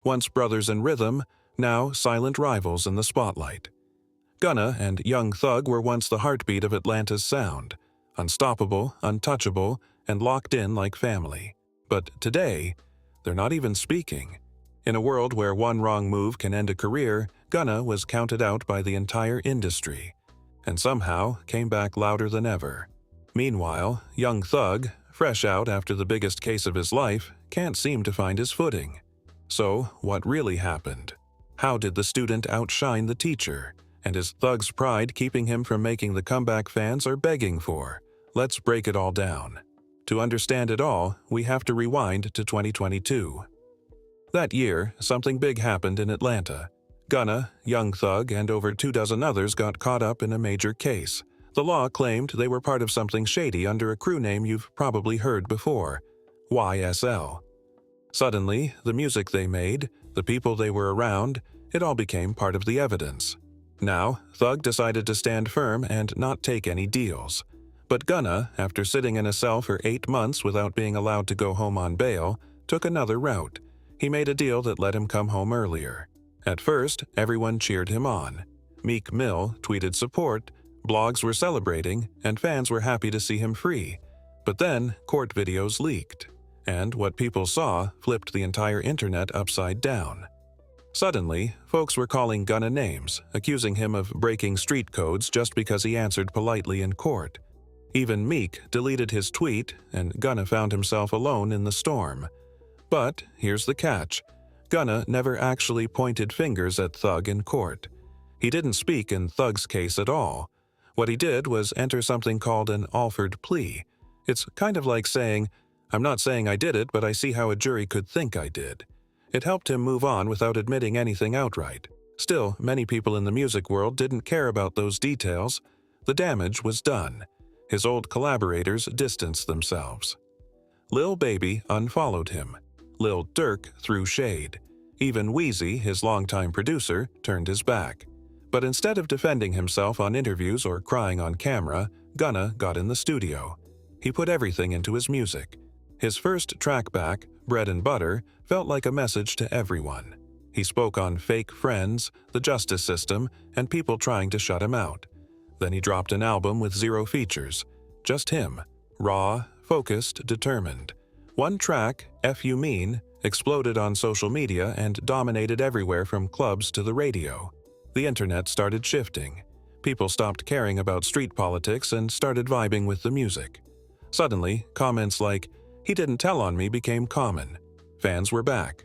Once brothers in rhythm, now silent rivals in the spotlight. Gunna and Young Thug were once the heartbeat of Atlanta's sound, unstoppable, untouchable, and locked in like family. But today, they're not even speaking. In a world where one wrong move can end a career, Gunna was counted out by the entire industry, and somehow came back louder than ever. Meanwhile, Young Thug, fresh out after the biggest case of his life, can't seem to find his footing. So, what really happened? How did the student outshine the teacher? And is Thug's pride keeping him from making the comeback fans are begging for? Let's break it all down. To understand it all, we have to rewind to 2022. That year, something big happened in Atlanta. Gunna, Young Thug, and over 24 others got caught up in a major case. The law claimed they were part of something shady under a crew name you've probably heard before, YSL. Suddenly, the music they made, the people they were around, it all became part of the evidence. Now, Thug decided to stand firm and not take any deals. But Gunna, after sitting in a cell for 8 months without being allowed to go home on bail, took another route. He made a deal that let him come home earlier. At first, everyone cheered him on. Meek Mill tweeted support, blogs were celebrating, and fans were happy to see him free. But then, court videos leaked, and what people saw flipped the entire internet upside down. Suddenly, folks were calling Gunna names, accusing him of breaking street codes just because he answered politely in court. Even Meek deleted his tweet, and Gunna found himself alone in the storm. But here's the catch. Gunna never actually pointed fingers at Thug in court. He didn't speak in Thug's case at all. What he did was enter something called an offered plea. It's kind of like saying, "I'm not saying I did it, but I see how a jury could think I did." It helped him move on without admitting anything outright. Still, many people in the music world didn't care about those details. The damage was done. His old collaborators distanced themselves. Lil Baby unfollowed him. Lil Durk threw shade. Even Wheezy, his longtime producer, turned his back. But instead of defending himself on interviews or crying on camera, Gunna got in the studio. He put everything into his music. His first track back, Bread and Butter, felt like a message to everyone. He spoke on fake friends, the justice system, and people trying to shut him out. Then he dropped an album with 0 features. Just him. Raw, focused, determined. One track, F You Mean, exploded on social media and dominated everywhere from clubs to the radio. The internet started shifting. People stopped caring about street politics and started vibing with the music. Suddenly, comments like, "He didn't tell on me" became common. Fans were back.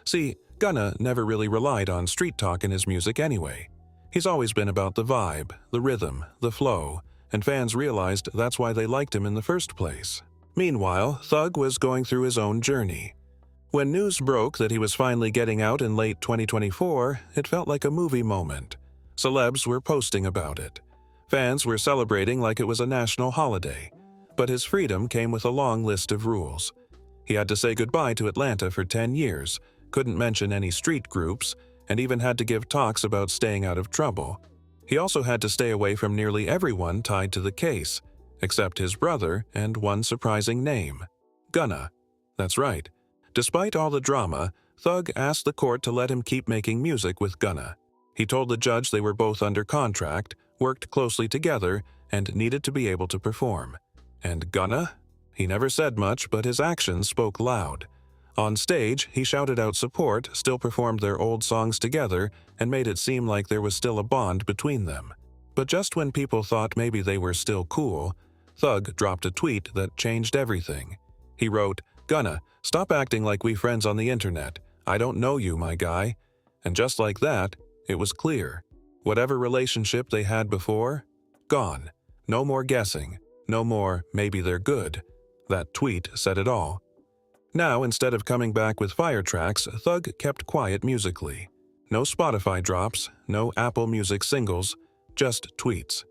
See, Gunna never really relied on street talk in his music anyway. He's always been about the vibe, the rhythm, the flow, and fans realized that's why they liked him in the first place. Meanwhile, Thug was going through his own journey. When news broke that he was finally getting out in late 2024, it felt like a movie moment. Celebs were posting about it. Fans were celebrating like it was a national holiday. But his freedom came with a long list of rules. He had to say goodbye to Atlanta for 10 years, couldn't mention any street groups, and even had to give talks about staying out of trouble. He also had to stay away from nearly everyone tied to the case, except his brother and one surprising name, Gunna. That's right. Despite all the drama, Thug asked the court to let him keep making music with Gunna. He told the judge they were both under contract, worked closely together, and needed to be able to perform. And Gunna? He never said much, but his actions spoke loud. On stage, he shouted out support, still performed their old songs together, and made it seem like there was still a bond between them. But just when people thought maybe they were still cool, Thug dropped a tweet that changed everything. He wrote, "Gunna, stop acting like we friends on the internet. I don't know you, my guy." And just like that, it was clear. Whatever relationship they had before, gone. No more guessing. No more, maybe they're good. That tweet said it all. Now, instead of coming back with fire tracks, Thug kept quiet musically. No Spotify drops, no Apple Music singles, just tweets.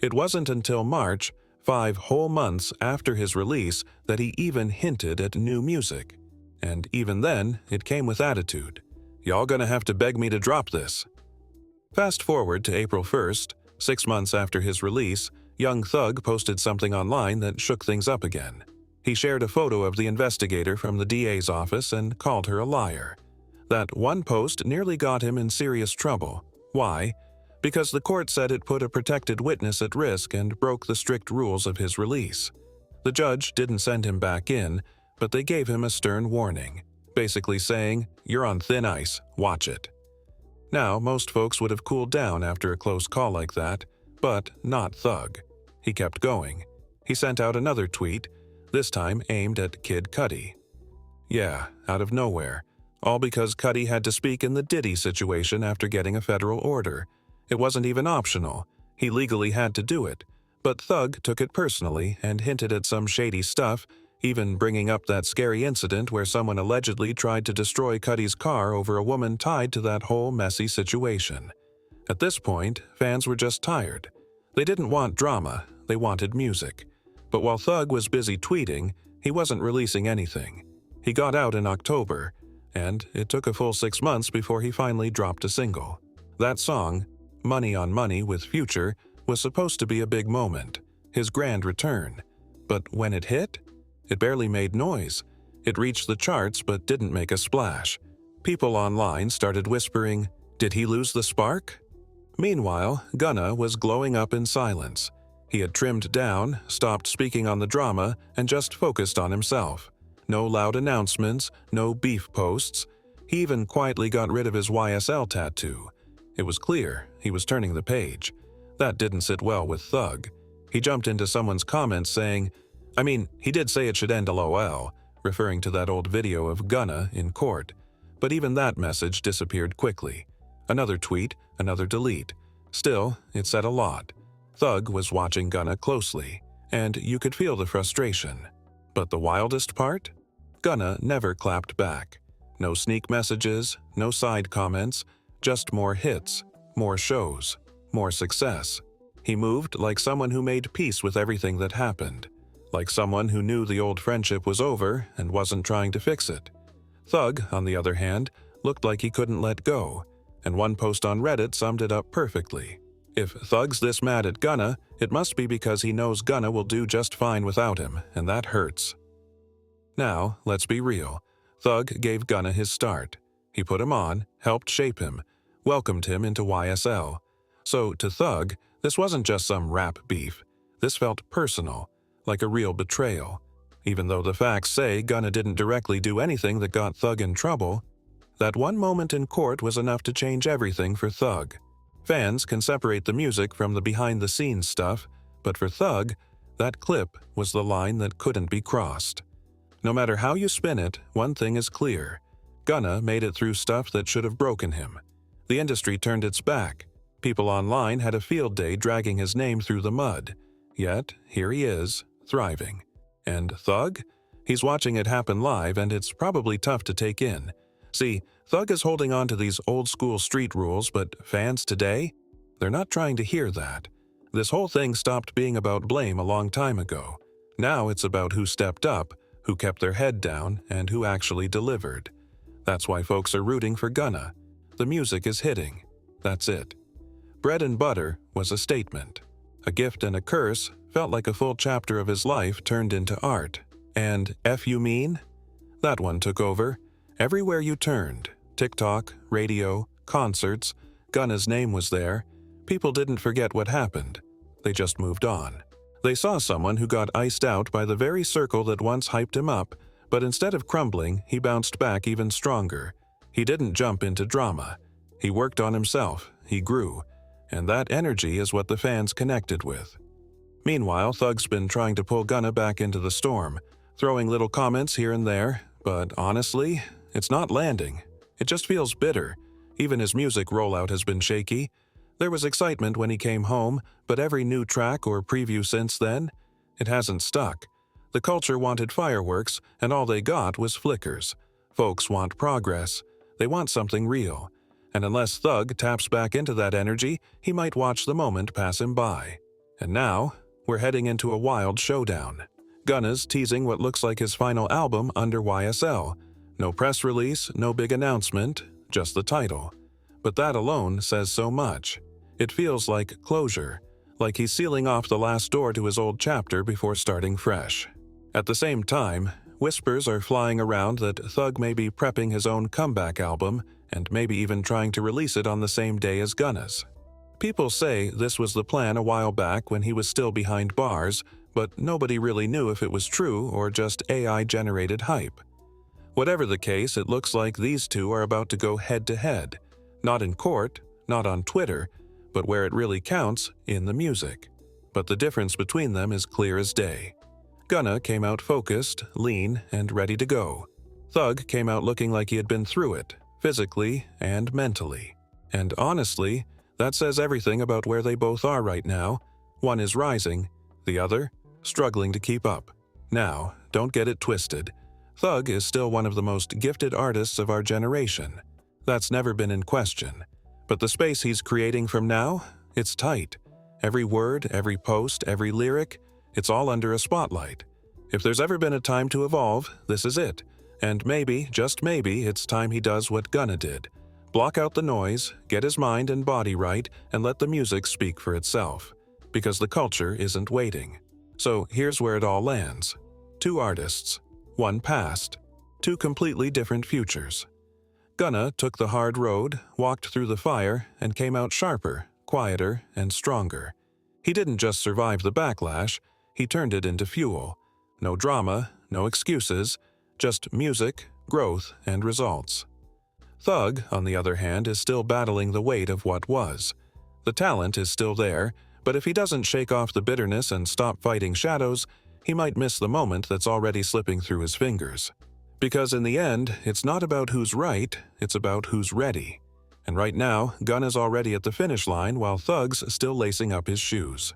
It wasn't until March, 5 whole months after his release, that he even hinted at new music. And even then, it came with attitude. "Y'all gonna have to beg me to drop this." Fast forward to April 1st, 6 months after his release, Young Thug posted something online that shook things up again. He shared a photo of the investigator from the DA's office and called her a liar. That one post nearly got him in serious trouble. Why? Because the court said it put a protected witness at risk and broke the strict rules of his release. The judge didn't send him back in, but they gave him a stern warning, basically saying, "You're on thin ice, watch it." Now, most folks would have cooled down after a close call like that, but not Thug. He kept going. He sent out another tweet, this time aimed at Kid Cudi. Yeah, out of nowhere. All because Cudi had to speak in the Diddy situation after getting a federal order. It wasn't even optional. He legally had to do it. But Thug took it personally and hinted at some shady stuff, even bringing up that scary incident where someone allegedly tried to destroy Cudi's car over a woman tied to that whole messy situation. At this point, fans were just tired. They didn't want drama, they wanted music. But while Thug was busy tweeting, he wasn't releasing anything. He got out in October, and it took a full 6 months before he finally dropped a single. That song, Money on Money with Future, was supposed to be a big moment, his grand return. But when it hit, it barely made noise. It reached the charts but didn't make a splash. People online started whispering, "Did he lose the spark?" Meanwhile, Gunna was glowing up in silence. He had trimmed down, stopped speaking on the drama, and just focused on himself. No loud announcements, no beef posts. He even quietly got rid of his YSL tattoo. It was clear he was turning the page. That didn't sit well with Thug. He jumped into someone's comments saying, he did say it should end LOL, referring to that old video of Gunna in court. But even that message disappeared quickly. Another tweet, another delete. Still, it said a lot. Thug was watching Gunna closely, and you could feel the frustration. But the wildest part? Gunna never clapped back. No sneak messages, no side comments, just more hits, more shows, more success. He moved like someone who made peace with everything that happened. Like someone who knew the old friendship was over and wasn't trying to fix it. Thug, on the other hand, looked like he couldn't let go, and one post on Reddit summed it up perfectly. If Thug's this mad at Gunna, it must be because he knows Gunna will do just fine without him, and that hurts. Now, let's be real. Thug gave Gunna his start. He put him on, helped shape him, welcomed him into YSL. So, to Thug, this wasn't just some rap beef. This felt personal, like a real betrayal. Even though the facts say Gunna didn't directly do anything that got Thug in trouble, that one moment in court was enough to change everything for Thug. Fans can separate the music from the behind-the-scenes stuff, but for Thug, that clip was the line that couldn't be crossed. No matter how you spin it, one thing is clear. Gunna made it through stuff that should have broken him. The industry turned its back. People online had a field day dragging his name through the mud. Yet, here he is, thriving. And Thug? He's watching it happen live, and it's probably tough to take in. See, Thug is holding on to these old-school street rules, but fans today? They're not trying to hear that. This whole thing stopped being about blame a long time ago. Now it's about who stepped up, who kept their head down, and who actually delivered. That's why folks are rooting for Gunna. The music is hitting. That's it. Bread and Butter was a statement. A Gift and a Curse felt like a full chapter of his life turned into art. And F You Mean? That one took over. Everywhere you turned, TikTok, radio, concerts, Gunna's name was there. People didn't forget what happened. They just moved on. They saw someone who got iced out by the very circle that once hyped him up, but instead of crumbling, he bounced back even stronger. He didn't jump into drama. He worked on himself, he grew, and that energy is what the fans connected with. Meanwhile, Thug's been trying to pull Gunna back into the storm, throwing little comments here and there, but honestly, it's not landing. It just feels bitter. Even his music rollout has been shaky. There was excitement when he came home, but every new track or preview since then, it hasn't stuck. The culture wanted fireworks, and all they got was flickers. Folks want progress. They want something real. And unless Thug taps back into that energy, he might watch the moment pass him by. And now, we're heading into a wild showdown. Gunna's teasing what looks like his final album under YSL. No press release, no big announcement, just the title. But that alone says so much. It feels like closure, like he's sealing off the last door to his old chapter before starting fresh. At the same time, whispers are flying around that Thug may be prepping his own comeback album and maybe even trying to release it on the same day as Gunna's. People say this was the plan a while back when he was still behind bars, but nobody really knew if it was true or just AI-generated hype. Whatever the case, it looks like these two are about to go head-to-head, not in court, not on Twitter, but where it really counts, in the music. But the difference between them is clear as day. Gunna came out focused, lean, and ready to go. Thug came out looking like he had been through it, physically and mentally. And honestly, that says everything about where they both are right now. One is rising, the other, struggling to keep up. Now, don't get it twisted. Thug is still one of the most gifted artists of our generation. That's never been in question. But the space he's creating from now, it's tight. Every word, every post, every lyric, it's all under a spotlight. If there's ever been a time to evolve, this is it. And maybe, just maybe, it's time he does what Gunna did. Block out the noise, get his mind and body right, and let the music speak for itself. Because the culture isn't waiting. So here's where it all lands. Two artists. One past. Two completely different futures. Gunna took the hard road, walked through the fire, and came out sharper, quieter, and stronger. He didn't just survive the backlash, he turned it into fuel. No drama, no excuses, just music, growth, and results. Thug, on the other hand, is still battling the weight of what was. The talent is still there, but if he doesn't shake off the bitterness and stop fighting shadows, he might miss the moment that's already slipping through his fingers. Because in the end, it's not about who's right, it's about who's ready. And right now, Gunna's already at the finish line while Thug's still lacing up his shoes.